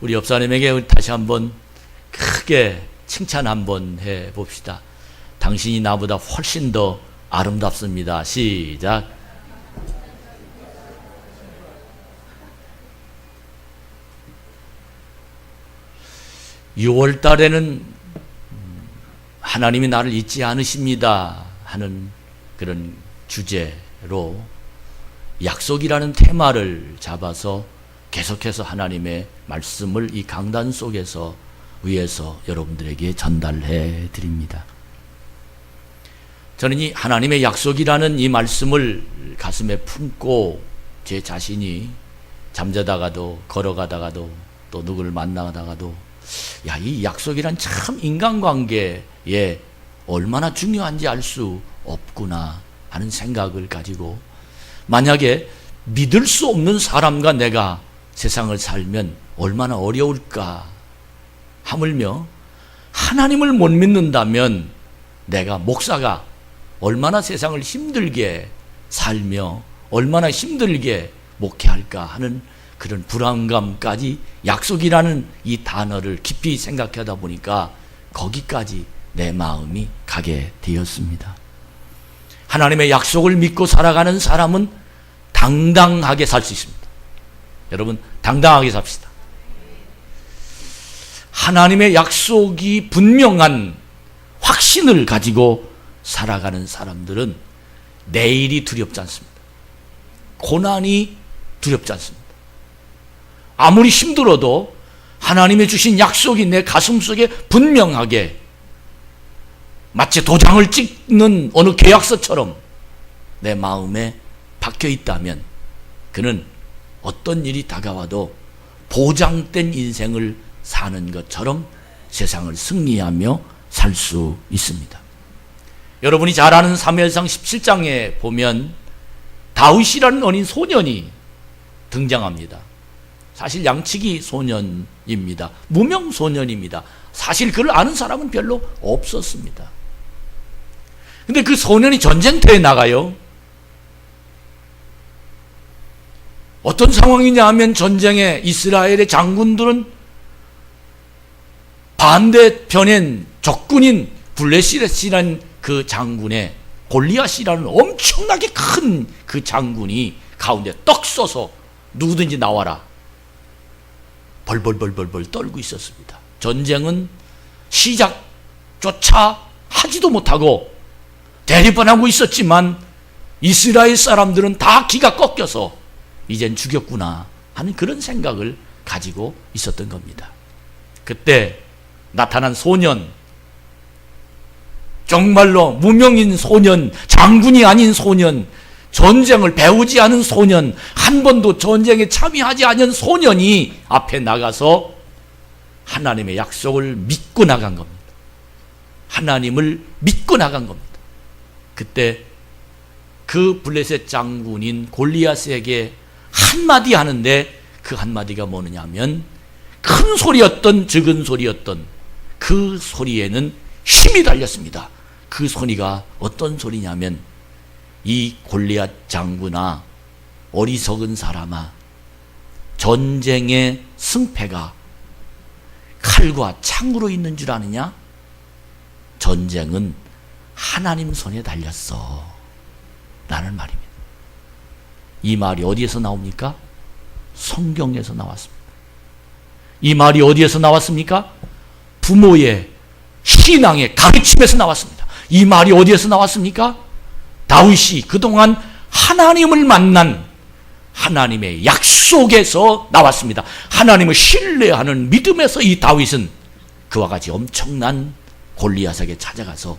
우리 옆사람에게 다시 한번 크게 칭찬 한번 해봅시다. 당신이 나보다 훨씬 더 아름답습니다. 시작. (6월) 달에는 하나님이 나를 잊지 않으십니다 하는 그런 주제로 약속이라는 테마를 잡아서 계속해서 하나님의 말씀을 이 강단 속에서 위에서 여러분들에게 전달해 드립니다. 저는 이 하나님의 약속이라는 이 말씀을 가슴에 품고 제 자신이 잠자다가도 걸어가다가도 또 누구를 만나다가도 야, 이 약속이란 참 인간관계에 얼마나 중요한지 알 수 없구나 하는 생각을 가지고, 만약에 믿을 수 없는 사람과 내가 세상을 살면 얼마나 어려울까. 하물며 하나님을 못 믿는다면 내가 목사가 얼마나 세상을 힘들게 살며 얼마나 힘들게 목회할까 하는 그런 불안감까지 약속이라는 이 단어를 깊이 생각하다 보니까 거기까지 내 마음이 가게 되었습니다. 하나님의 약속을 믿고 살아가는 사람은 당당하게 살 수 있습니다. 여러분, 당당하게 삽시다. 하나님의 약속이 분명한 확신을 가지고 살아가는 사람들은 내일이 두렵지 않습니다. 고난이 두렵지 않습니다. 아무리 힘들어도 하나님의 주신 약속이 내 가슴속에 분명하게 마치 도장을 찍는 어느 계약서처럼 내 마음에 박혀 있다면 그는 어떤 일이 다가와도 보장된 인생을 사는 것처럼 세상을 승리하며 살 수 있습니다. 여러분이 잘 아는 사무엘상 17장에 보면 다윗이라는 어린 소년이 등장합니다. 사실 양치기 소년입니다. 무명 소년입니다. 사실 그를 아는 사람은 별로 없었습니다. 근데 그 소년이 전쟁터에 나가요. 어떤 상황이냐 하면 전쟁에 이스라엘의 장군들은 반대편엔 적군인 블레셋이라는 그 장군의 골리앗이라는 엄청나게 큰 그 장군이 가운데 떡 쏘서 누구든지 나와라 벌벌벌벌 떨고 있었습니다. 전쟁은 시작조차 하지도 못하고 대립을 있었지만 이스라엘 사람들은 다 기가 꺾여서 이젠 죽였구나 하는 그런 생각을 가지고 있었던 겁니다. 그때 나타난 소년, 정말로 무명인 소년, 장군이 아닌 소년, 전쟁을 배우지 않은 소년, 한 번도 전쟁에 참여하지 않은 소년이 앞에 나가서 하나님의 약속을 믿고 나간 겁니다. 하나님을 믿고 나간 겁니다. 그때 그 블레셋 장군인 골리앗에게 한마디 하는데 그 한마디가 뭐냐면 큰 소리였던 적은 소리였던 그 소리에는 힘이 달렸습니다. 그 소리가 어떤 소리냐면 이 골리앗 장군아, 어리석은 사람아, 전쟁의 승패가 칼과 창으로 있는 줄 아느냐? 전쟁은 하나님 손에 달렸어 라는 말입니다. 이 말이 어디에서 나옵니까? 성경에서 나왔습니다. 이 말이 어디에서 나왔습니까? 부모의 신앙의 가르침에서 나왔습니다. 이 말이 어디에서 나왔습니까? 다윗이 그동안 하나님을 만난 하나님의 약속에서 나왔습니다. 하나님을 신뢰하는 믿음에서 이 다윗은 그와 같이 엄청난 골리앗에게 찾아가서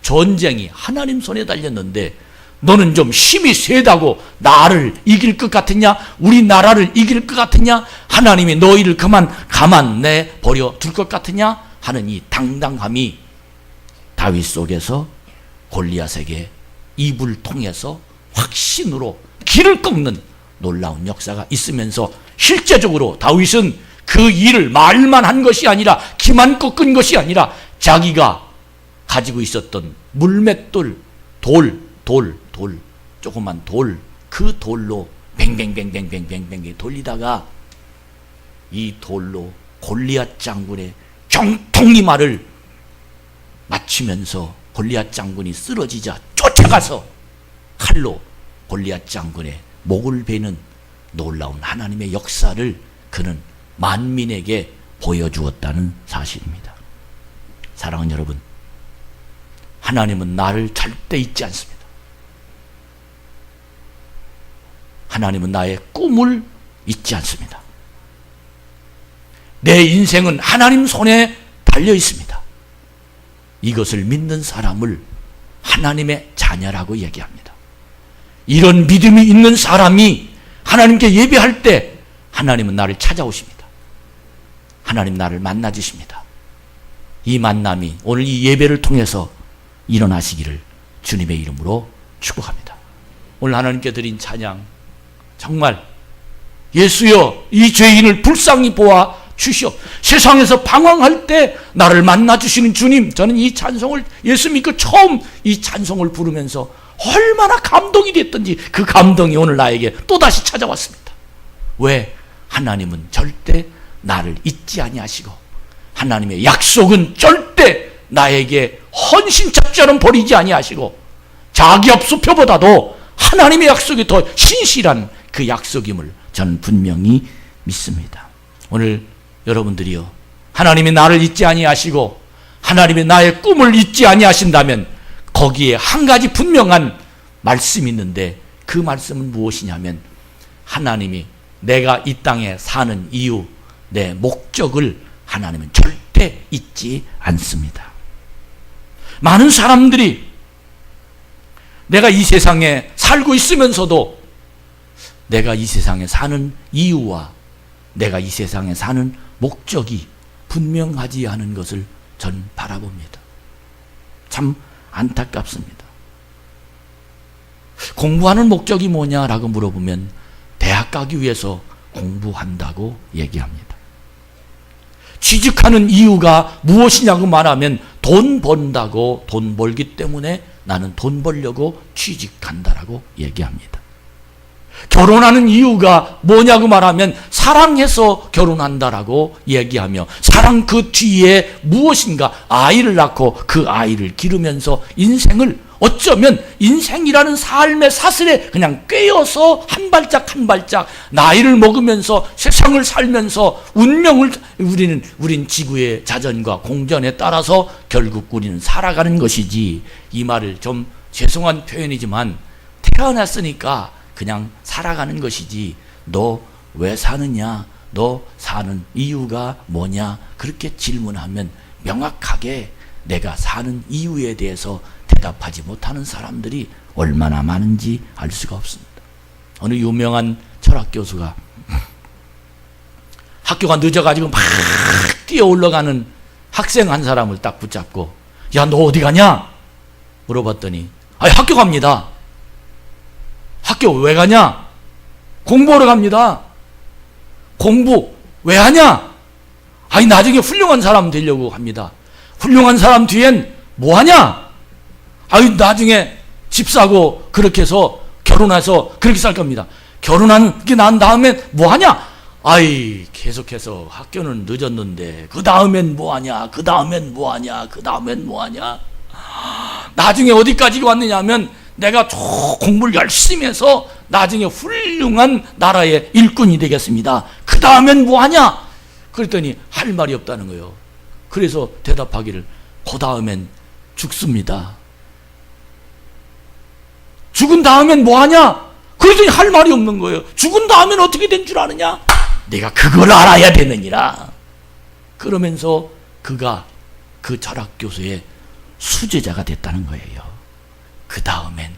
전쟁이 하나님 손에 달렸는데 너는 좀 힘이 세다고 나를 이길 것 같으냐? 우리 나라를 이길 것 같으냐? 하나님이 너희를 가만 내버려 둘 것 같으냐? 하는 이 당당함이 다윗 속에서 골리앗에게 입을 통해서 확신으로 길을 꺾는 놀라운 역사가 있으면서 실제적으로 다윗은 그 일을 말만 한 것이 아니라 기만 꺾은 것이 아니라 자기가 가지고 있었던 물맷돌, 조그만 돌, 그 돌로 뱅뱅뱅뱅뱅뱅뱅 돌리다가 이 돌로 골리앗 장군의 정통이 말을 맞추면서 골리앗 장군이 쓰러지자 쫓아가서 칼로 골리앗 장군의 목을 베는 놀라운 하나님의 역사를 그는 만민에게 보여주었다는 사실입니다. 사랑하는 여러분, 하나님은 나를 절대 잊지 않습니다. 하나님은 나의 꿈을 잊지 않습니다. 내 인생은 하나님 손에 달려 있습니다. 이것을 믿는 사람을 하나님의 자녀라고 얘기합니다. 이런 믿음이 있는 사람이 하나님께 예배할 때 하나님은 나를 찾아오십니다. 하나님 나를 만나 주십니다. 이 만남이 오늘 이 예배를 통해서 일어나시기를 주님의 이름으로 축복합니다. 오늘 하나님께 드린 찬양, 정말 예수여 이 죄인을 불쌍히 보아 주시오. 세상에서 방황할 때 나를 만나 주시는 주님, 저는 이 찬송을 예수 믿고 처음 이 찬송을 부르면서 얼마나 감동이 됐던지 그 감동이 오늘 나에게 또다시 찾아왔습니다. 왜? 하나님은 절대 나를 잊지 아니하시고 하나님의 약속은 절대 나에게 헌신짝처럼 버리지 아니하시고 자기 업수표보다도 하나님의 약속이 더 신실한 그 약속임을 저는 분명히 믿습니다. 오늘 여러분들이요, 하나님이 나를 잊지 아니하시고 하나님이 나의 꿈을 잊지 아니하신다면 거기에 한 가지 분명한 말씀이 있는데 그 말씀은 무엇이냐면 하나님이 내가 이 땅에 사는 이유, 내 목적을 하나님은 절대 잊지 않습니다. 많은 사람들이 내가 이 세상에 살고 있으면서도 내가 이 세상에 사는 이유와 내가 이 세상에 사는 목적이 분명하지 않은 것을 전 바라봅니다. 참 안타깝습니다. 공부하는 목적이 뭐냐라고 물어보면 대학 가기 위해서 공부한다고 얘기합니다. 취직하는 이유가 무엇이냐고 말하면 돈 번다고, 돈 벌기 때문에 나는 돈 벌려고 취직한다라고 얘기합니다. 결혼하는 이유가 뭐냐고 말하면 사랑해서 결혼한다라고 얘기하며 사랑 그 뒤에 무엇인가 아이를 낳고 그 아이를 기르면서 인생을 어쩌면 인생이라는 삶의 사슬에 그냥 꿰어서 한 발짝 한 발짝 나이를 먹으면서 세상을 살면서 운명을 우린 지구의 자전과 공전에 따라서 결국 우리는 살아가는 것이지, 이 말을 좀 죄송한 표현이지만 태어났으니까 그냥 살아가는 것이지 너 왜 사느냐, 너 사는 이유가 뭐냐 그렇게 질문하면 명확하게 내가 사는 이유에 대해서 대답하지 못하는 사람들이 얼마나 많은지 알 수가 없습니다. 어느 유명한 철학 교수가 학교가 늦어가지고 막 뛰어 올라가는 학생 한 사람을 딱 붙잡고 야, 너 어디 가냐? 물어봤더니 아니 학교 갑니다. 학교 왜 가냐? 공부하러 갑니다. 공부 왜 하냐? 아니 나중에 훌륭한 사람 되려고 합니다. 훌륭한 사람 뒤엔 뭐 하냐? 아니 나중에 집 사고 그렇게 해서 결혼해서 그렇게 살 겁니다. 결혼한 게 난 다음엔 뭐 하냐? 아이 계속해서 학교는 늦었는데 그 다음엔 뭐 하냐? 그 다음엔 뭐 하냐? 그 다음엔 뭐 하냐? 나중에 어디까지 왔느냐 하면 내가 공부를 열심히 해서 나중에 훌륭한 나라의 일꾼이 되겠습니다. 그 다음엔 뭐 하냐? 그랬더니 할 말이 없다는 거예요. 그래서 대답하기를 그 다음엔 죽습니다. 죽은 다음엔 뭐 하냐? 그랬더니 할 말이 없는 거예요. 죽은 다음엔 어떻게 된 줄 아느냐? 내가 그걸 알아야 되느니라. 그러면서 그가 그 철학 교수의 수제자가 됐다는 거예요. 그 다음엔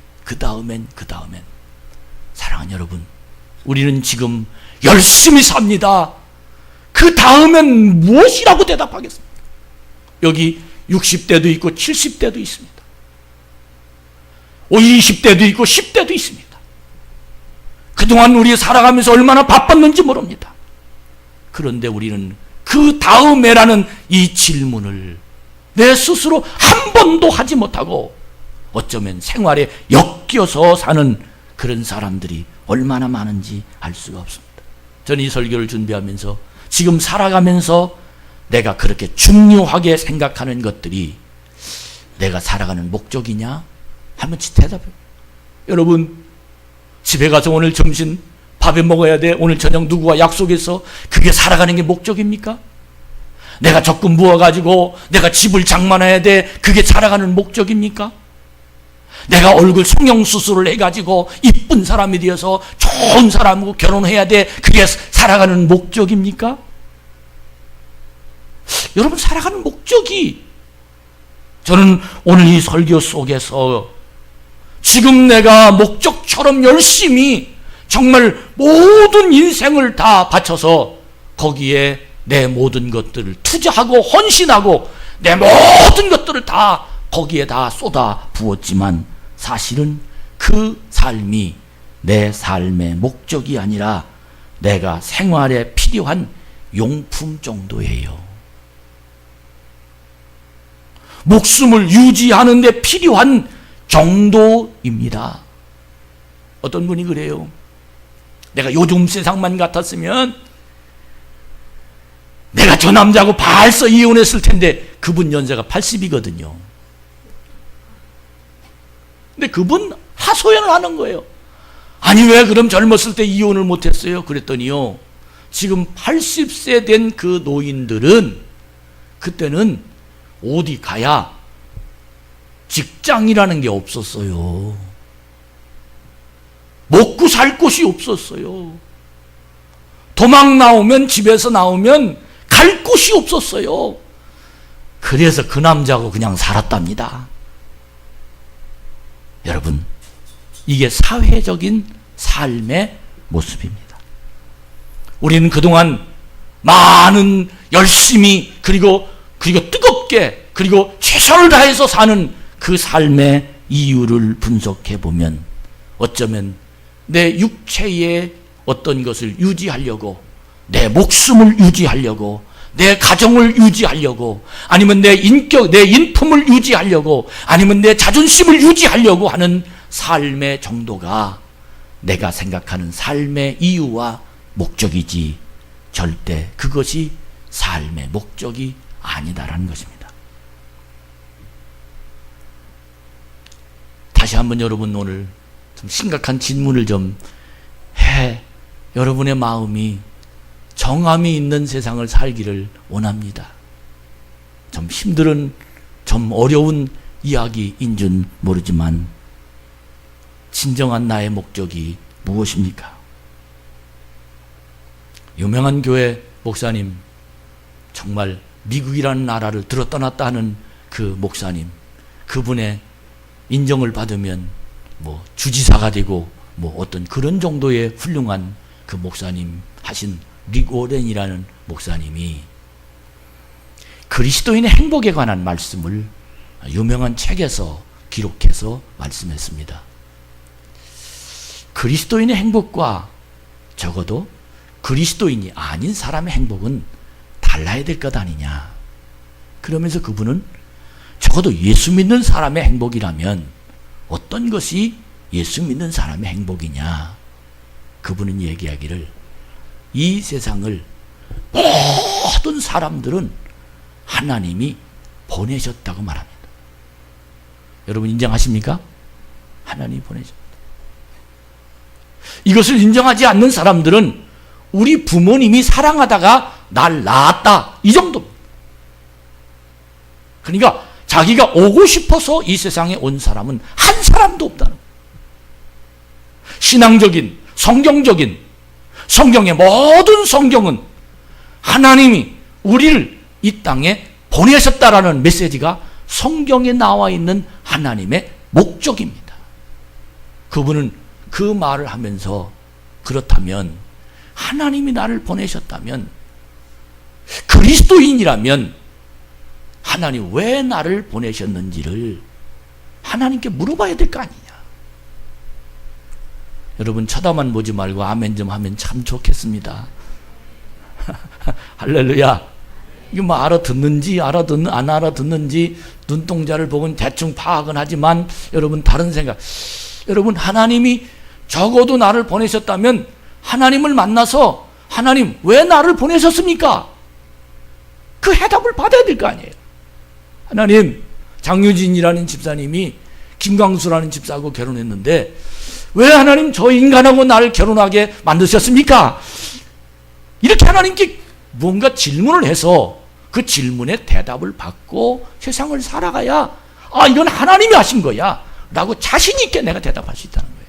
사랑하는 여러분, 우리는 지금 열심히 삽니다. 그 다음엔 무엇이라고 대답하겠습니까? 여기 60대도 있고 70대도 있습니다. 20대도 있고 10대도 있습니다. 그동안 우리 살아가면서 얼마나 바빴는지 모릅니다. 그런데 우리는 그 다음에라는 이 질문을 내 스스로 한 번도 하지 못하고 어쩌면 생활에 엮여서 사는 그런 사람들이 얼마나 많은지 알 수가 없습니다. 저는 이 설교를 준비하면서 지금 살아가면서 내가 그렇게 중요하게 생각하는 것들이 내가 살아가는 목적이냐? 한번 대답해요. 여러분, 집에 가서 오늘 점심 밥에 먹어야 돼. 오늘 저녁 누구와 약속해서 그게 살아가는 게 목적입니까? 내가 적금 모아가지고 내가 집을 장만해야 돼. 그게 살아가는 목적입니까? 내가 얼굴 성형수술을 해가지고 이쁜 사람이 되어서 좋은 사람하고 결혼해야 돼. 그게 살아가는 목적입니까? 여러분, 살아가는 목적이, 저는 오늘 이 설교 속에서 지금 내가 목적처럼 열심히 정말 모든 인생을 다 바쳐서 거기에 내 모든 것들을 투자하고 헌신하고 내 모든 것들을 다 거기에 다 쏟아 부었지만 사실은 그 삶이 내 삶의 목적이 아니라 내가 생활에 필요한 용품 정도예요. 목숨을 유지하는 데 필요한 정도입니다. 어떤 분이 그래요. 내가 요즘 세상만 같았으면 내가 저 남자하고 벌써 이혼했을 텐데, 그분 연세가 80이거든요. 근데 그분 하소연을 하는 거예요. 아니, 왜 그럼 젊었을 때 이혼을 못했어요? 그랬더니요, 지금 80세 된 그 노인들은 그때는 어디 가야 직장이라는 게 없었어요. 먹고 살 곳이 없었어요. 도망 나오면, 집에서 나오면 갈 곳이 없었어요. 그래서 그 남자하고 그냥 살았답니다. 여러분, 이게 사회적인 삶의 모습입니다. 우리는 그동안 많은 열심히 그리고 뜨겁게 그리고 최선을 다해서 사는 그 삶의 이유를 분석해 보면 어쩌면 내 육체의 어떤 것을 유지하려고, 내 목숨을 유지하려고, 내 가정을 유지하려고, 아니면 내 인격, 내 인품을 유지하려고, 아니면 내 자존심을 유지하려고 하는 삶의 정도가 내가 생각하는 삶의 이유와 목적이지 절대 그것이 삶의 목적이 아니다라는 것입니다. 다시 한번 여러분, 오늘 좀 심각한 질문을 좀 해, 여러분의 마음이 정함이 있는 세상을 살기를 원합니다. 좀 힘든, 좀 어려운 이야기인 줄 모르지만 진정한 나의 목적이 무엇입니까? 유명한 교회 목사님, 정말 미국이라는 나라를 들어 떠났다 하는 그 목사님, 그분의 인정을 받으면 뭐 주지사가 되고 뭐 어떤 그런 정도의 훌륭한 그 목사님 하신 릭 오렌이라는 목사님이 그리스도인의 행복에 관한 말씀을 유명한 책에서 기록해서 말씀했습니다. 그리스도인의 행복과 적어도 그리스도인이 아닌 사람의 행복은 달라야 될 것 아니냐. 그러면서 그분은 적어도 예수 믿는 사람의 행복이라면 어떤 것이 예수 믿는 사람의 행복이냐. 그분은 얘기하기를, 이 세상을 모든 사람들은 하나님이 보내셨다고 말합니다. 여러분 인정하십니까? 하나님이 보내셨다. 이것을 인정하지 않는 사람들은 우리 부모님이 사랑하다가 날 낳았다, 이 정도입니다. 그러니까 자기가 오고 싶어서 이 세상에 온 사람은 한 사람도 없다는 거예요. 신앙적인, 성경적인, 성경의 모든 성경은 하나님이 우리를 이 땅에 보내셨다라는 메시지가 성경에 나와 있는 하나님의 목적입니다. 그분은 그 말을 하면서, 그렇다면 하나님이 나를 보내셨다면, 그리스도인이라면 하나님 왜 나를 보내셨는지를 하나님께 물어봐야 될 거 아니냐. 여러분 쳐다만 보지 말고 아멘 좀 하면 참 좋겠습니다. 할렐루야. 이거 뭐 알아듣는지 안 알아듣는지 눈동자를 보고는 대충 파악은 하지만 여러분 다른 생각, 여러분 하나님이 적어도 나를 보내셨다면 하나님을 만나서 하나님 왜 나를 보내셨습니까? 그 해답을 받아야 될 거 아니에요. 하나님, 장유진이라는 집사님이 김광수라는 집사하고 결혼했는데 왜 하나님 저 인간하고 나를 결혼하게 만드셨습니까? 이렇게 하나님께 뭔가 질문을 해서 그 질문에 대답을 받고 세상을 살아가야 이건 하나님이 하신 거야 라고 자신 있게 내가 대답할 수 있다는 거예요.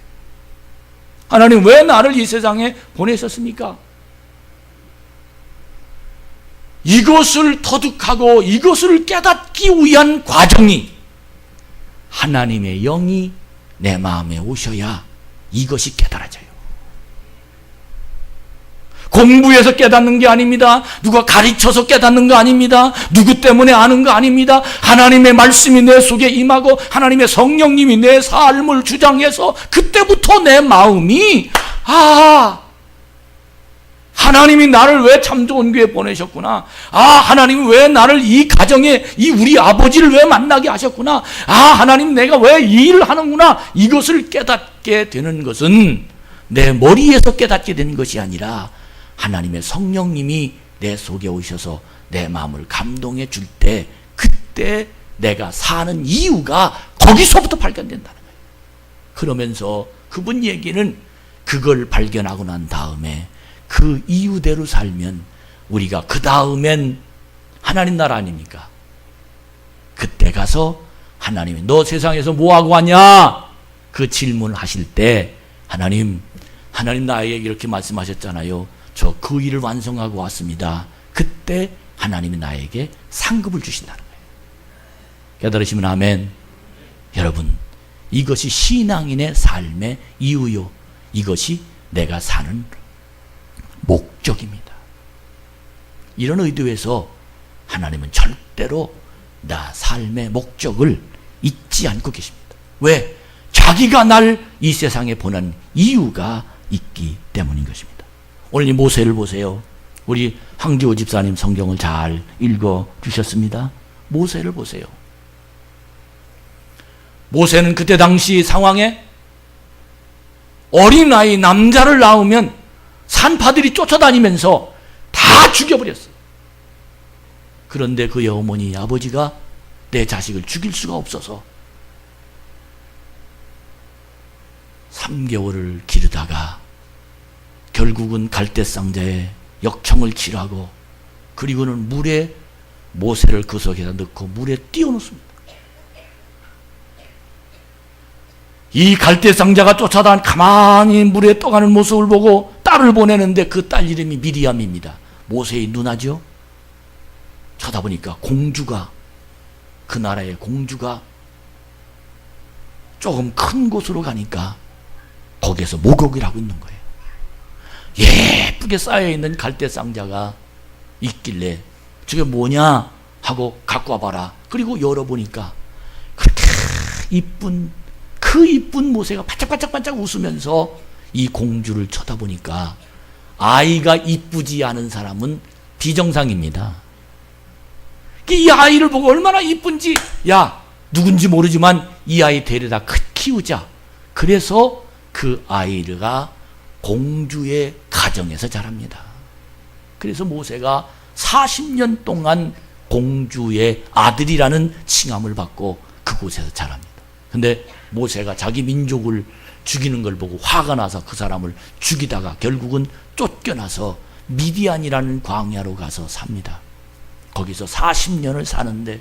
하나님 왜 나를 이 세상에 보내셨습니까? 이것을 터득하고 이것을 깨닫기 위한 과정이 하나님의 영이 내 마음에 오셔야 이것이 깨달아져요. 공부해서 깨닫는 게 아닙니다. 누가 가르쳐서 깨닫는 거 아닙니다. 누구 때문에 아는 거 아닙니다. 하나님의 말씀이 내 속에 임하고 하나님의 성령님이 내 삶을 주장해서 그때부터 내 마음이 하나님이 나를 왜 참 좋은 교회 보내셨구나. 하나님이 왜 나를 이 가정에 이 우리 아버지를 왜 만나게 하셨구나. 하나님 내가 왜 이 일을 하는구나. 이것을 깨닫게 되는 것은 내 머리에서 깨닫게 되는 것이 아니라 하나님의 성령님이 내 속에 오셔서 내 마음을 감동해 줄 때 그때 내가 사는 이유가 거기서부터 발견된다는 거예요. 그러면서 그분 얘기는 그걸 발견하고 난 다음에 그 이유대로 살면 우리가 그 다음엔 하나님 나라 아닙니까? 그때 가서 하나님이 너 세상에서 뭐하고 왔냐? 그 질문을 하실 때 하나님 나에게 이렇게 말씀하셨잖아요. 저 그 일을 완성하고 왔습니다. 그때 하나님이 나에게 상급을 주신다는 거예요. 깨달으시면 아멘. 여러분, 이것이 신앙인의 삶의 이유요. 이것이 내가 사는 목적입니다. 이런 의도에서 하나님은 절대로 나 삶의 목적을 잊지 않고 계십니다. 왜? 자기가 날 이 세상에 보낸 이유가 있기 때문인 것입니다. 오늘 이 모세를 보세요. 우리 황지호 집사님 성경을 잘 읽어주셨습니다. 모세를 보세요. 모세는 그때 당시 상황에 어린아이 남자를 낳으면 산파들이 쫓아다니면서 다 죽여버렸어요. 그런데 그의 어머니 아버지가 내 자식을 죽일 수가 없어서 3개월을 기르다가 결국은 갈대상자에 역청을 칠하고 그리고는 물에 모세를 그 속에다 넣고 물에 띄워놓습니다. 이 갈대상자가 쫓아다니 가만히 물에 떠가는 모습을 보고 딸을 보내는데 그 딸 이름이 미리암입니다. 모세의 누나죠. 쳐다보니까 공주가, 그 나라의 공주가 조금 큰 곳으로 가니까 거기에서 목욕을 하고 있는 거예요. 예쁘게 쌓여있는 갈대상자가 있길래 저게 뭐냐 하고 갖고 와봐라. 그리고 열어보니까 그렇게 이쁜, 그 이쁜 모세가 반짝반짝반짝 웃으면서 이 공주를 쳐다보니까 아이가 이쁘지 않은 사람은 비정상입니다. 이 아이를 보고 얼마나 이쁜지, 누군지 모르지만 이 아이 데려다 키우자. 그래서 그 아이가 공주의 가정에서 자랍니다. 그래서 모세가 40년 동안 공주의 아들이라는 칭함을 받고 그곳에서 자랍니다. 근데 모세가 자기 민족을 죽이는 걸 보고 화가 나서 그 사람을 죽이다가 결국은 쫓겨나서 미디안이라는 광야로 가서 삽니다. 거기서 40년을 사는데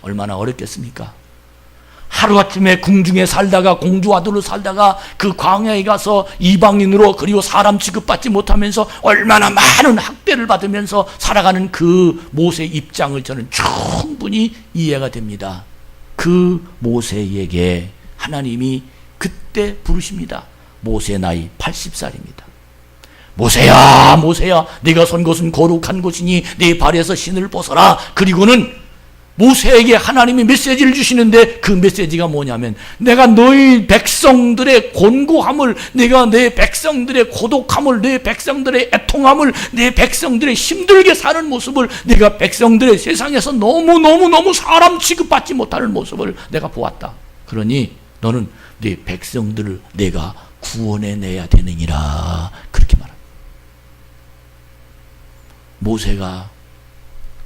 얼마나 어렵겠습니까? 하루아침에 궁중에 살다가 공주 아들로 살다가 그 광야에 가서 이방인으로 그리고 사람 취급받지 못하면서 얼마나 많은 학대를 받으면서 살아가는 그 모세의 입장을 저는 충분히 이해가 됩니다. 그 모세에게 하나님이 그때 부르십니다. 모세 나이 80살입니다. 모세야, 모세야, 네가 선 곳은 거룩한 곳이니 네 발에서 신을 벗어라. 그리고는 모세에게 하나님이 메시지를 주시는데 그 메시지가 뭐냐면 내가 너희 백성들의 곤고함을, 내가 내 백성들의 고독함을, 내 백성들의 애통함을, 내 백성들의 힘들게 사는 모습을, 내가 백성들의 세상에서 너무 사람 취급받지 못하는 모습을 내가 보았다. 그러니 너는 네 백성들을 내가 구원해내야 되느니라. 그렇게 말합니다. 모세가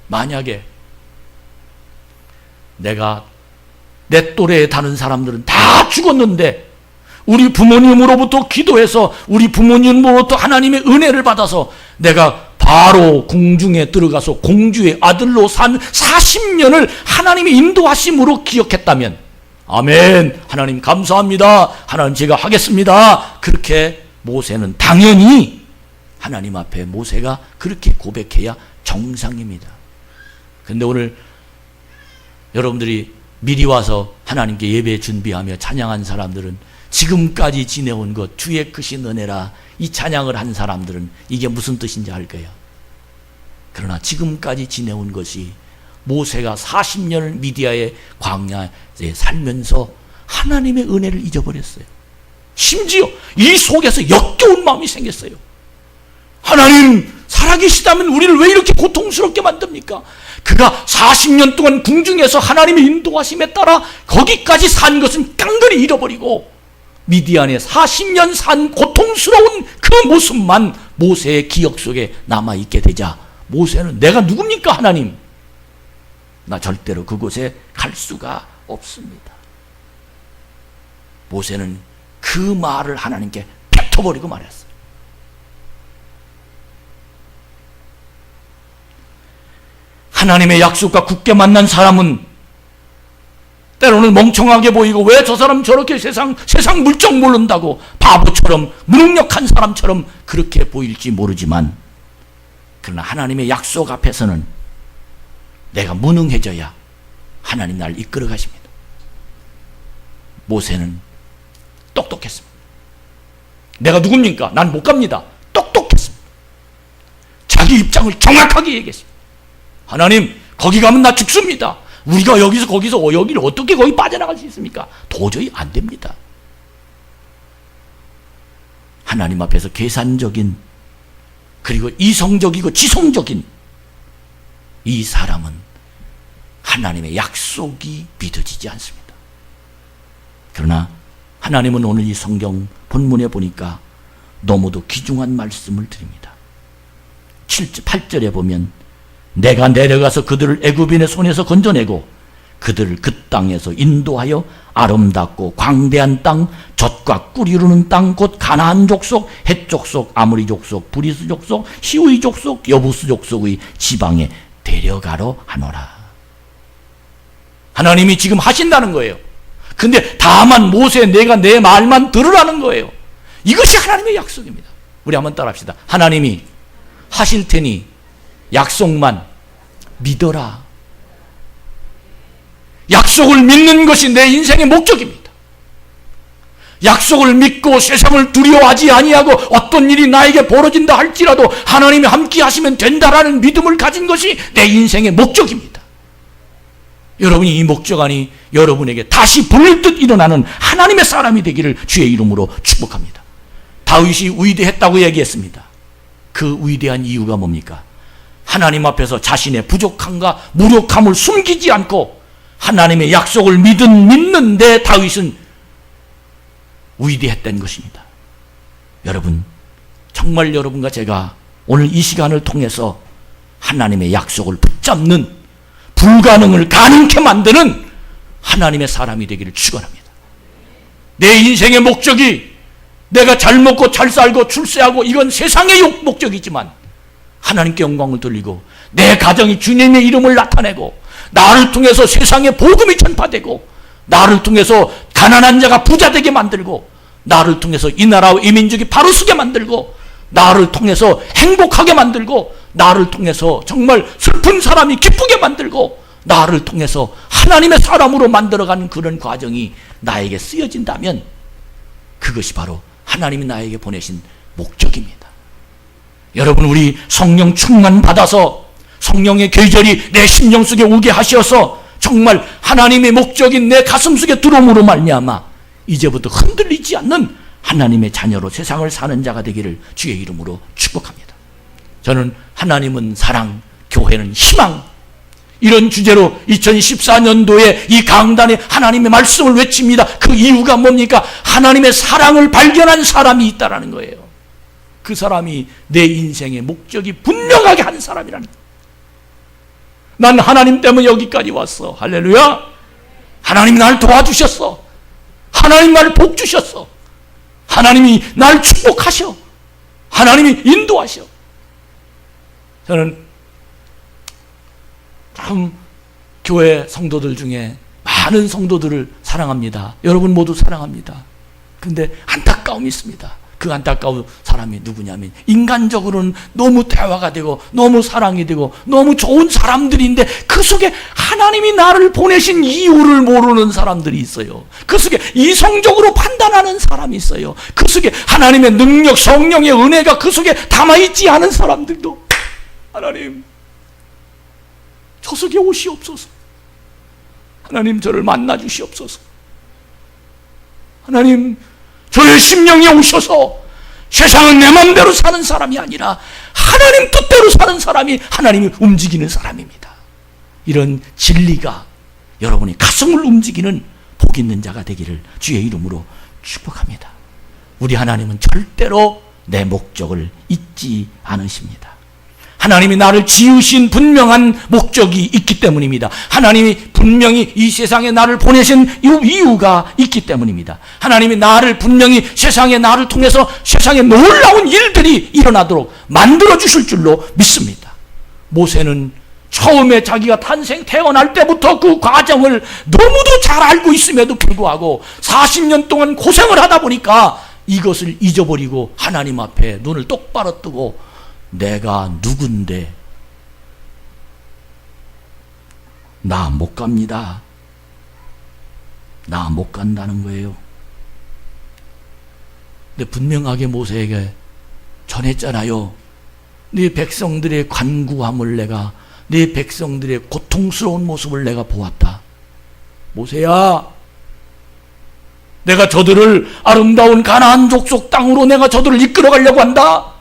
만약에 내가 내 또래에 다른 사람들은 다 죽었는데 우리 부모님으로부터 기도해서 우리 부모님으로부터 하나님의 은혜를 받아서 내가 바로 공중에 들어가서 공주의 아들로 산 40년을 하나님의 인도하심으로 기억했다면, 아멘, 하나님 감사합니다, 하나님 제가 하겠습니다, 그렇게 모세는 당연히 하나님 앞에 모세가 그렇게 고백해야 정상입니다. 근데 오늘 여러분들이 미리 와서 하나님께 예배 준비하며 찬양한 사람들은, 지금까지 지내온 것, 주의 크신 은혜라, 이 찬양을 한 사람들은 이게 무슨 뜻인지 알 거예요. 그러나 지금까지 지내온 것이 모세가 40년을 미디아의 광야에 살면서 하나님의 은혜를 잊어버렸어요. 심지어 이 속에서 역겨운 마음이 생겼어요. 하나님 살아계시다면 우리를 왜 이렇게 고통스럽게 만듭니까? 그가 40년 동안 궁중에서 하나님의 인도하심에 따라 거기까지 산 것은 깡그리 잃어버리고 미디안에 40년 산 고통스러운 그 모습만 모세의 기억 속에 남아있게 되자 모세는 내가 누굽니까 하나님? 나 절대로 그곳에 갈 수가 없습니다. 모세는 그 말을 하나님께 뱉어버리고 말했어요. 하나님의 약속과 굳게 만난 사람은 때로는 멍청하게 보이고, 왜 저 사람 저렇게 세상 물정 모른다고 바보처럼 무능력한 사람처럼 그렇게 보일지 모르지만, 그러나 하나님의 약속 앞에서는 내가 무능해져야 하나님 날 이끌어 가십니다. 모세는 똑똑했습니다. 내가 누굽니까? 난 못 갑니다. 똑똑했습니다. 자기 입장을 정확하게 얘기했습니다. 하나님, 거기 가면 나 죽습니다. 우리가 여기서 거기서 여기를 어떻게 거기 빠져나갈 수 있습니까? 도저히 안 됩니다. 하나님 앞에서 계산적인, 그리고 이성적이고 지성적인 이 사람은 하나님의 약속이 믿어지지 않습니다. 그러나 하나님은 오늘 이 성경 본문에 보니까 너무도 귀중한 말씀을 드립니다. 8절에 보면 내가 내려가서 그들을 애굽인의 손에서 건져내고 그들을 그 땅에서 인도하여 아름답고 광대한 땅, 젖과 꿀이 흐르는 땅, 곧 가나안 족속, 헷 족속, 아모리 족속, 브리스 족속, 히위 족속, 여부스 족속의 지방에 데려가러 하노라. 하나님이 지금 하신다는 거예요. 근데 다만 모세 내가 내 말만 들으라는 거예요. 이것이 하나님의 약속입니다. 우리 한번 따라합시다. 하나님이 하실 테니 약속만 믿어라. 약속을 믿는 것이 내 인생의 목적입니다. 약속을 믿고 세상을 두려워하지 아니하고 어떤 일이 나에게 벌어진다 할지라도 하나님이 함께 하시면 된다라는 믿음을 가진 것이 내 인생의 목적입니다. 여러분이 이 목적 안이 여러분에게 다시 불듯 일어나는 하나님의 사람이 되기를 주의 이름으로 축복합니다. 다윗이 위대했다고 얘기했습니다. 그 위대한 이유가 뭡니까? 하나님 앞에서 자신의 부족함과 무력함을 숨기지 않고 하나님의 약속을 믿는데 다윗은 위대했던 것입니다. 여러분, 정말 여러분과 제가 오늘 이 시간을 통해서 하나님의 약속을 붙잡는, 불가능을 가능케 만드는 하나님의 사람이 되기를 축원합니다. 내 인생의 목적이 내가 잘 먹고 잘 살고 출세하고 이건 세상의 목적이지만 하나님께 영광을 돌리고 내 가정이 주님의 이름을 나타내고 나를 통해서 세상에 복음이 전파되고 나를 통해서 가난한 자가 부자 되게 만들고 나를 통해서 이 나라와 이 민족이 바로 서게 만들고 나를 통해서 행복하게 만들고 나를 통해서 정말 슬픈 사람이 기쁘게 만들고 나를 통해서 하나님의 사람으로 만들어가는 그런 과정이 나에게 쓰여진다면 그것이 바로 하나님이 나에게 보내신 목적입니다. 여러분, 우리 성령 충만 받아서 성령의 계절이 내 심령 속에 오게 하셔서 정말 하나님의 목적인 내 가슴 속에 들어옴으로 말미암아 이제부터 흔들리지 않는 하나님의 자녀로 세상을 사는 자가 되기를 주의 이름으로 축복합니다. 저는 하나님은 사랑, 교회는 희망, 이런 주제로 2014년도에 이 강단에 하나님의 말씀을 외칩니다. 그 이유가 뭡니까? 하나님의 사랑을 발견한 사람이 있다라는 거예요. 그 사람이 내 인생의 목적이 분명하게 한 사람이라는 거예요. 난 하나님 때문에 여기까지 왔어. 할렐루야. 하나님이 날 도와주셨어. 하나님 날 복 주셨어. 하나님이 날 축복하셔. 하나님이 인도하셔. 저는 참 교회 성도들 중에 많은 성도들을 사랑합니다. 여러분 모두 사랑합니다. 그런데 안타까움이 있습니다. 그 안타까운 사람이 누구냐면, 인간적으로는 너무 대화가 되고 너무 사랑이 되고 너무 좋은 사람들인데 그 속에 하나님이 나를 보내신 이유를 모르는 사람들이 있어요. 그 속에 이성적으로 판단하는 사람이 있어요. 그 속에 하나님의 능력, 성령의 은혜가 그 속에 담아있지 않은 사람들도, 하나님 저 속에 오시옵소서. 하나님 저를 만나 주시옵소서. 하나님 저의 심령에 오셔서 세상은 내 마음대로 사는 사람이 아니라 하나님 뜻대로 사는 사람이 하나님이 움직이는 사람입니다. 이런 진리가 여러분의 가슴을 움직이는 복 있는 자가 되기를 주의 이름으로 축복합니다. 우리 하나님은 절대로 내 목적을 잊지 않으십니다. 하나님이 나를 지으신 분명한 목적이 있기 때문입니다. 하나님이 분명히 이 세상에 나를 보내신 이유가 있기 때문입니다. 하나님이 나를 분명히 세상에 나를 통해서 세상에 놀라운 일들이 일어나도록 만들어 주실 줄로 믿습니다. 모세는 처음에 자기가 태어날 때부터 그 과정을 너무도 잘 알고 있음에도 불구하고 40년 동안 고생을 하다 보니까 이것을 잊어버리고 하나님 앞에 눈을 똑바로 뜨고 내가 누군데 나 못 갑니다. 나 못 간다는 거예요. 근데 분명하게 모세에게 전했잖아요. 네 백성들의 간구함을 내가, 네 백성들의 고통스러운 모습을 내가 보았다. 모세야, 내가 저들을 아름다운 가나안 족속 땅으로 내가 저들을 이끌어 가려고 한다.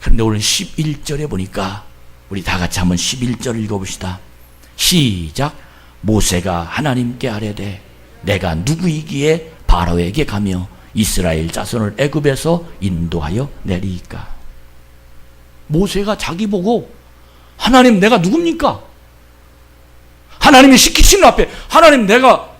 그런데 오늘 11절에 보니까 우리 다 같이 한번 11절 읽어봅시다. 시작. 모세가 하나님께 아뢰되 내가 누구이기에 바로에게 가며 이스라엘 자손을 애굽에서 인도하여 내리이까. 모세가 자기 보고 하나님 내가 누굽니까? 하나님이 시키시는 앞에 하나님 내가,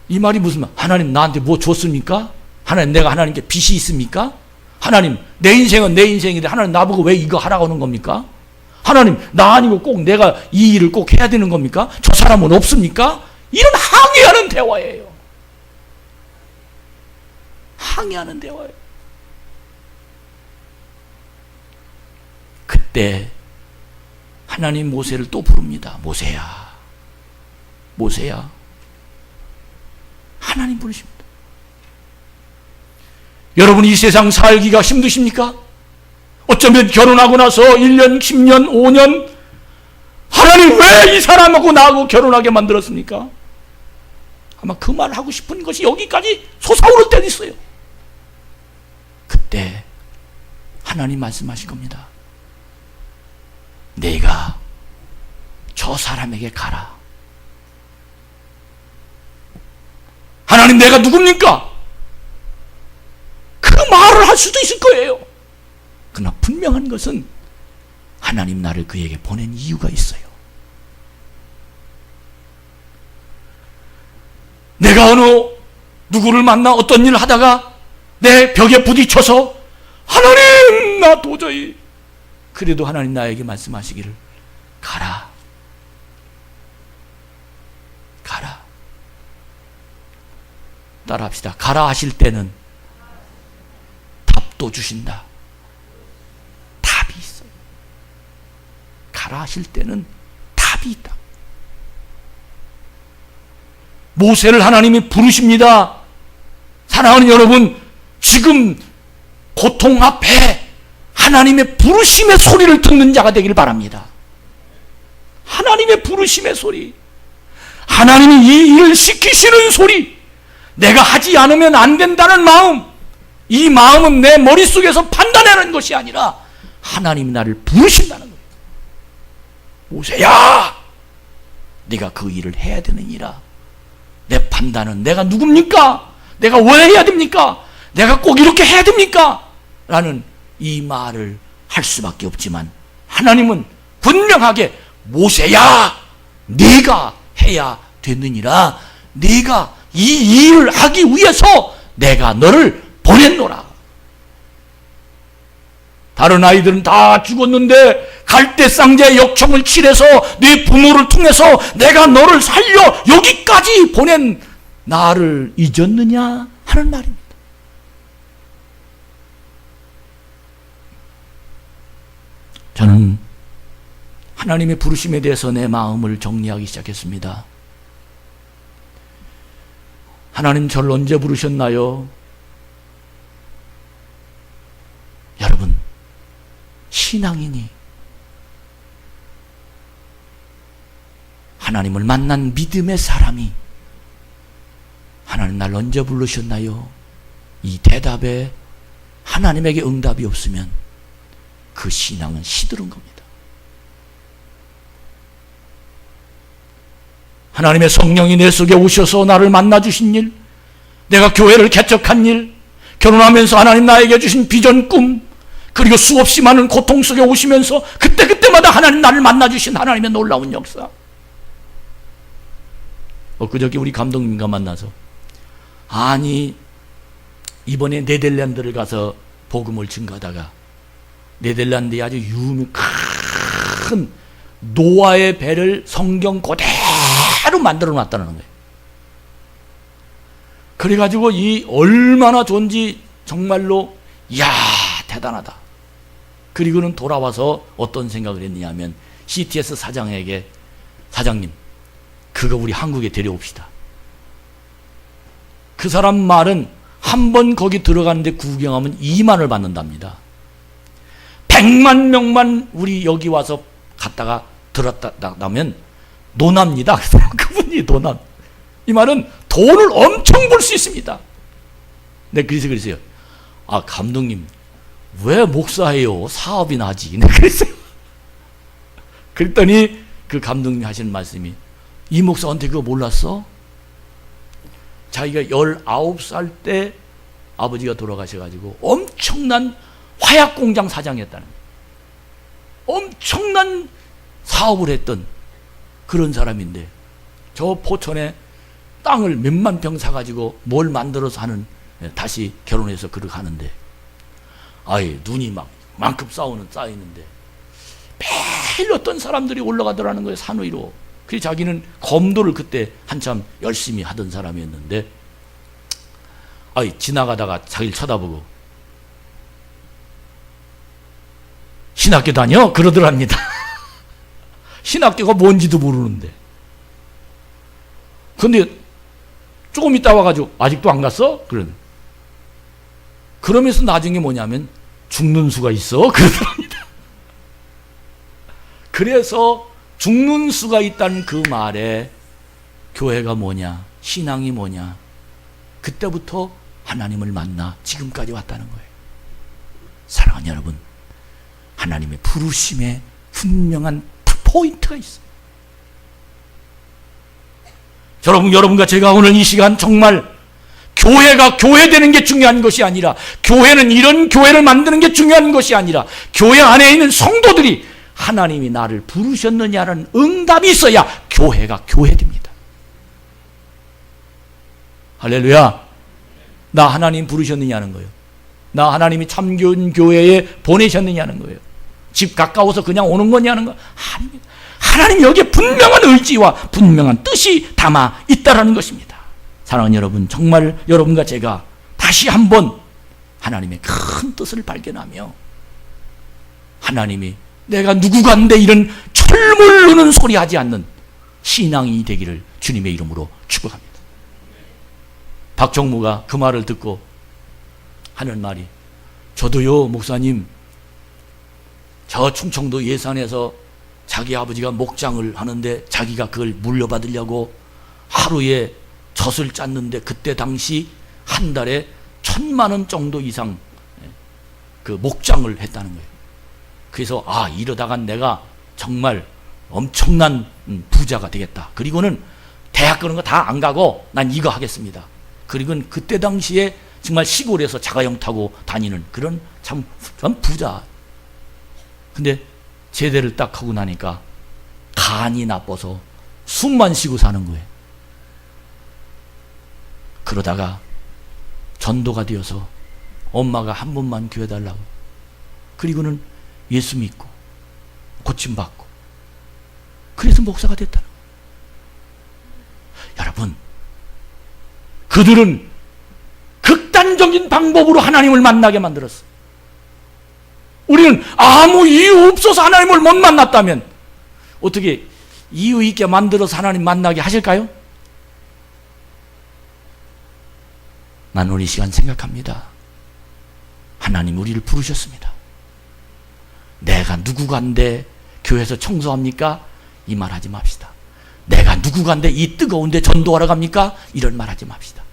이 말이 무슨 말? 하나님 나한테 뭐 줬습니까? 하나님 내가 하나님께 빚이 있습니까? 하나님 내 인생은 내 인생인데 하나님 나보고 왜 이거 하라고 하는 겁니까? 하나님 나 아니고 꼭 내가 이 일을 꼭 해야 되는 겁니까? 저 사람은 없습니까? 이런 항의하는 대화예요. 항의하는 대화예요. 그때 하나님 모세를 또 부릅니다. 모세야, 모세야. 하나님 부르십니다. 여러분 이 세상 살기가 힘드십니까? 어쩌면 결혼하고 나서 1년, 10년, 5년 하나님 왜 이 사람하고 나하고 결혼하게 만들었습니까? 아마 그 말 하고 싶은 것이 여기까지 솟아오를 때도 있어요. 그때 하나님 말씀하신 겁니다. 내가 저 사람에게 가라. 하나님 내가 누굽니까? 그 말을 할 수도 있을 거예요. 그러나 분명한 것은 하나님 나를 그에게 보낸 이유가 있어요. 내가 어느 누구를 만나 어떤 일을 하다가 내 벽에 부딪혀서 하나님 나 도저히, 그래도 하나님 나에게 말씀하시기를 가라, 가라. 따라합시다. 가라 하실 때는 답도 주신다. 답이 있어요. 가라 하실 때는 답이 있다. 모세를 하나님이 부르십니다. 사랑하는 여러분, 지금 고통 앞에 하나님의 부르심의 소리를 듣는 자가 되기를 바랍니다. 하나님의 부르심의 소리, 하나님이 이 일을 시키시는 소리, 내가 하지 않으면 안 된다는 마음, 이 마음은 내 머릿속에서 판단하는 것이 아니라 하나님이 나를 부르신다는 거예요. 모세야, 네가 그 일을 해야 되느니라. 내 판단은 내가 누굽니까? 내가 왜 해야 됩니까? 내가 꼭 이렇게 해야 됩니까? 라는 이 말을 할 수밖에 없지만 하나님은 분명하게 모세야 네가 해야 되느니라, 네가 이 일을 하기 위해서 내가 너를 보냈노라. 다른 아이들은 다 죽었는데 갈대상자의 역청을 칠해서 네 부모를 통해서 내가 너를 살려 여기까지 보낸 나를 잊었느냐 하는 말입니다. 저는 하나님의 부르심에 대해서 내 마음을 정리하기 시작했습니다. 하나님 저를 언제 부르셨나요? 여러분, 신앙인이 하나님을 만난 믿음의 사람이 하나님 날 언제 부르셨나요? 이 대답에 하나님에게 응답이 없으면 그 신앙은 시들은 겁니다. 하나님의 성령이 내 속에 오셔서 나를 만나주신 일, 내가 교회를 개척한 일, 결혼하면서 하나님 나에게 주신 비전 꿈, 그리고 수없이 많은 고통 속에 오시면서 그때그때마다 하나님 나를 만나주신 하나님의 놀라운 역사. 엊그저께 우리 감독님과 만나서 아니 이번에 네덜란드를 가서 복음을 증거하다가 네덜란드에 아주 유명 큰 노아의 배를 성경 그대로 만들어 놨다는 거예요. 그래가지고 이 얼마나 좋은지 정말로 이야 대단하다. 그리고는 돌아와서 어떤 생각을 했느냐 하면 CTS 사장에게 사장님 그거 우리 한국에 데려옵시다. 그 사람 말은 한 번 거기 들어가는데 구경하면 2만을 받는답니다. 100만 명만 우리 여기 와서 갔다가 들었다면 논합니다. 그분이 논합. 이 말은 돈을 엄청 벌 수 있습니다. 네, 그래서 그랬어요. 아, 감독님, 왜 목사예요? 사업이나 하지. 네, 그랬어요. 그랬더니 그 감독님이 하시는 말씀이 이 목사한테 그거 몰랐어? 자기가 19살 때 아버지가 돌아가셔가지고 엄청난 화약공장 사장이었다는 거예요. 엄청난 사업을 했던 그런 사람인데 저 포천에 땅을 몇만 평 사가지고 뭘 만들어서 하는, 다시 결혼해서 그렇게 하는데 아예 눈이 막 만큼 쌓이는데 매일 어떤 사람들이 올라가더라는 거예요. 산 위로. 그래서 자기는 검도를 그때 한참 열심히 하던 사람이었는데 지나가다가 자기를 쳐다보고 신학교 다녀? 그러더랍니다. 신학교가 뭔지도 모르는데. 근데 조금 있다 와가지고 아직도 안 갔어? 그러면서 나중에 뭐냐면 죽는 수가 있어? 그러더랍니다. 그래서 죽는 수가 있다는 그 말에 교회가 뭐냐, 신앙이 뭐냐, 그때부터 하나님을 만나 지금까지 왔다는 거예요. 사랑하는 여러분, 하나님의 부르심에 분명한 포인트가 있어요. 여러분과 제가 오늘 이 시간 정말 교회가 교회되는 게 중요한 것이 아니라, 교회는 이런 교회를 만드는 게 중요한 것이 아니라, 교회 안에 있는 성도들이 하나님이 나를 부르셨느냐는 응답이 있어야 교회가 교회됩니다. 할렐루야. 나 하나님 부르셨느냐는 거예요. 나 하나님이 참교인 교회에 보내셨느냐는 거예요. 집 가까워서 그냥 오는 거냐는 거 아닙니다. 하나님 여기에 분명한 의지와 분명한 뜻이 담아 있다라는 것입니다. 사랑하는 여러분, 정말 여러분과 제가 다시 한번 하나님의 큰 뜻을 발견하며 하나님이 내가 누구간데 이런 철물 누는 소리 하지 않는 신앙이 되기를 주님의 이름으로 축복합니다. 박정무가 그 말을 듣고 하는 말이, 저도요 목사님, 저 충청도 예산에서 자기 아버지가 목장을 하는데 자기가 그걸 물려받으려고 하루에 젖을 짰는데 그때 당시 한 달에 1,000만 원 정도 이상 그 목장을 했다는 거예요. 그래서 이러다간 내가 정말 엄청난 부자가 되겠다. 그리고는 대학 그런 거 다 안 가고 난 이거 하겠습니다. 그리고는 그때 당시에 정말 시골에서 자가용 타고 다니는 그런 참 부자. 근데 제대를 딱 하고 나니까 간이 나빠서 숨만 쉬고 사는 거예요. 그러다가 전도가 되어서 엄마가 한 번만 교회 달라고, 그리고는 예수 믿고 고침받고, 그래서 목사가 됐다는 거예요. 여러분, 그들은 극단적인 방법으로 하나님을 만나게 만들었어. 우리는 아무 이유 없어서 하나님을 못 만났다면 어떻게 이유 있게 만들어서 하나님 만나게 하실까요? 난 오늘 이 시간 생각합니다. 하나님 우리를 부르셨습니다. 내가 누구간데 교회에서 청소합니까? 이 말 하지 맙시다. 내가 누구간데 이 뜨거운데 전도하러 갑니까? 이런 말 하지 맙시다.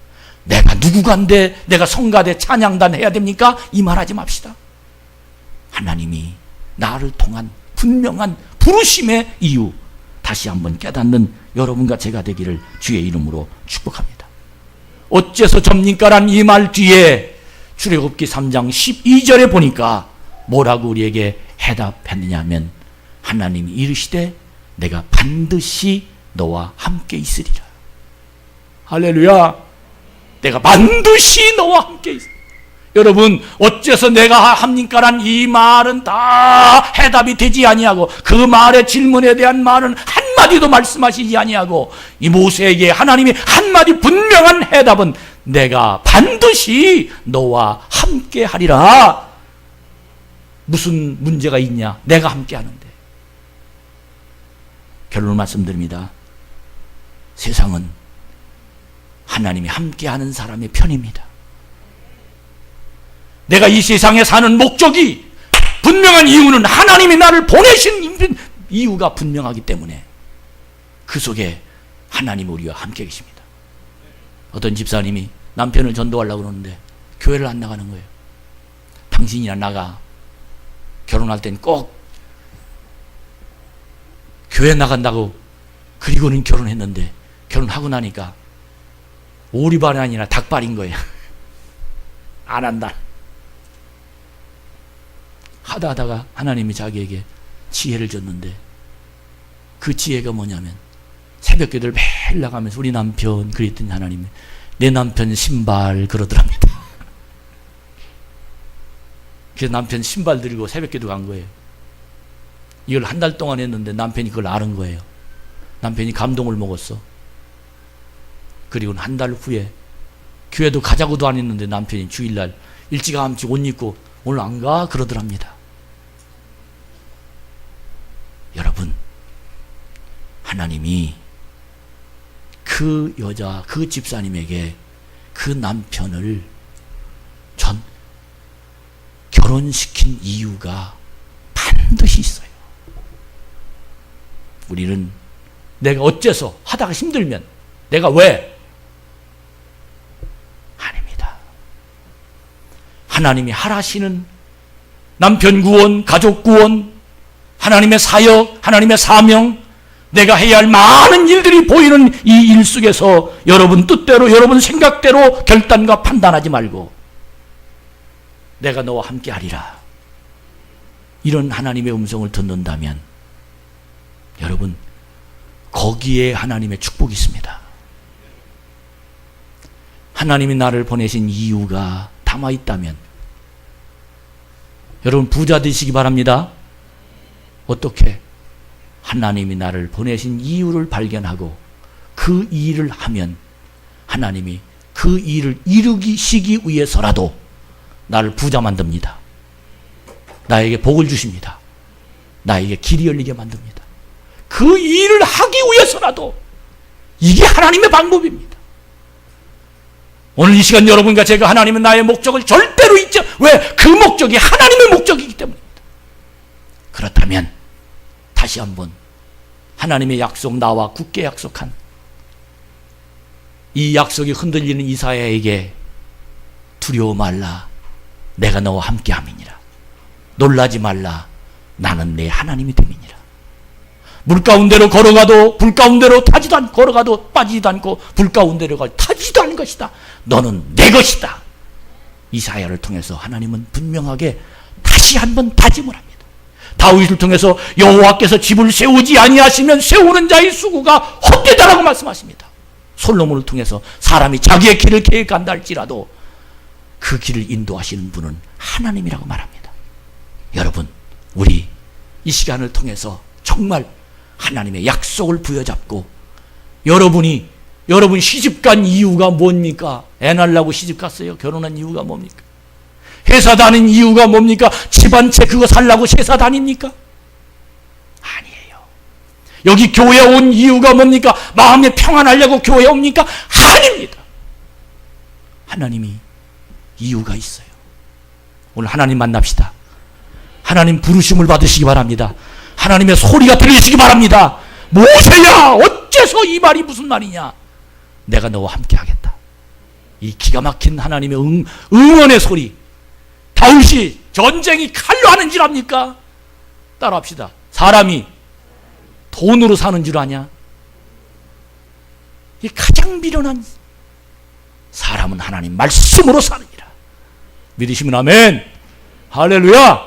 내가 누구간데 내가 성가대 찬양단 해야 됩니까? 이 말 하지 맙시다. 하나님이 나를 통한 분명한 부르심의 이유 다시 한번 깨닫는 여러분과 제가 되기를 주의 이름으로 축복합니다. 어째서 접니까란 이 말 뒤에 출애굽기 3장 12절에 보니까 뭐라고 우리에게 해답했느냐 하면, 하나님이 이르시되 내가 반드시 너와 함께 있으리라. 할렐루야. 내가 반드시 너와 함께 있으리라. 여러분, 어째서 내가 합니까란 이 말은 다 해답이 되지 아니하고, 그 말의 질문에 대한 말은 한마디도 말씀하시지 아니하고, 이 모세에게 하나님이 한마디 분명한 해답은 내가 반드시 너와 함께 하리라. 무슨 문제가 있냐? 내가 함께 하는데. 결론을 말씀드립니다. 세상은 하나님이 함께 하는 사람의 편입니다. 내가 이 세상에 사는 목적이 분명한 이유는 하나님이 나를 보내신 이유가 분명하기 때문에 그 속에 하나님 우리와 함께 계십니다. 어떤 집사님이 남편을 전도하려고 그러는데 교회를 안 나가는 거예요. 당신이나 나가. 결혼할 땐 꼭 교회 나간다고 그리고는 결혼했는데, 결혼하고 나니까 오리발이 아니라 닭발인 거예요. 안 한다. 하다가 하나님이 자기에게 지혜를 줬는데, 그 지혜가 뭐냐면 새벽기도를 매일 나가면서 우리 남편 그랬더니 하나님이 내 남편 신발 그러더랍니다. 그래서 남편 신발 들고 새벽기도 간 거예요. 이걸 한 달 동안 했는데 남편이 그걸 아는 거예요. 남편이 감동을 먹었어. 그리고 한 달 후에 교회도 가자고도 안 했는데 남편이 주일날 일찌감치 옷 입고 오늘 안 가? 그러더랍니다. 여러분, 하나님이 그 여자, 그 집사님에게 그 남편을 결혼시킨 이유가 반드시 있어요. 우리는 내가 어째서 하다가 힘들면 내가 왜? 아닙니다. 하나님이 하라시는 남편 구원, 가족 구원, 하나님의 사역, 하나님의 사명, 내가 해야 할 많은 일들이 보이는 이 일 속에서 여러분 뜻대로, 여러분 생각대로 결단과 판단하지 말고 내가 너와 함께 하리라. 이런 하나님의 음성을 듣는다면 여러분, 거기에 하나님의 축복이 있습니다. 하나님이 나를 보내신 이유가 담아 있다면 여러분 부자 되시기 바랍니다. 어떻게? 하나님이 나를 보내신 이유를 발견하고 그 일을 하면 하나님이 그 일을 이루시기 위해서라도 나를 부자 만듭니다. 나에게 복을 주십니다. 나에게 길이 열리게 만듭니다. 그 일을 하기 위해서라도 이게 하나님의 방법입니다. 오늘 이 시간 여러분과 제가 하나님은 나의 목적을 절대로 잊지, 왜? 그 목적이 하나님의 목적이기 때문입니다. 그렇다면 다시 한번 하나님의 약속, 나와 굳게 약속한 이 약속이 흔들리는 이사야에게 두려워 말라, 내가 너와 함께 함이니라. 놀라지 말라, 나는 내 하나님이 됨이니라. 물 가운데로 걸어가도 불 가운데로 타지도 않고, 걸어가도 빠지지도 않고 불 가운데로 타지도 않은 것이다. 너는 내 것이다. 이사야를 통해서 하나님은 분명하게 다시 한번 다짐을 합니다. 다윗을 통해서 여호와께서 집을 세우지 아니하시면 세우는 자의 수고가 헛되다라고 말씀하십니다. 솔로몬을 통해서 사람이 자기의 길을 계획한다 할지라도 그 길을 인도하시는 분은 하나님이라고 말합니다. 여러분, 우리 이 시간을 통해서 정말 하나님의 약속을 부여잡고 여러분 시집간 이유가 뭡니까? 애 낳으려고 시집갔어요? 결혼한 이유가 뭡니까? 회사 다닌 이유가 뭡니까? 집 한 채 그거 살라고 회사 다닙니까? 아니에요. 여기 교회 온 이유가 뭡니까? 마음에 평안하려고 교회 옵니까? 아닙니다. 하나님이 이유가 있어요. 오늘 하나님 만납시다. 하나님 부르심을 받으시기 바랍니다. 하나님의 소리가 들리시기 바랍니다. 모세야, 어째서 이 말이 무슨 말이냐? 내가 너와 함께 하겠다. 이 기가 막힌 하나님의 응원의 소리. 다윗이 전쟁이 칼로 하는 줄 압니까? 따라합시다. 사람이 돈으로 사는 줄 아냐? 이 가장 미련한 사람은 하나님 말씀으로 사느니라. 믿으시면 아멘. 할렐루야.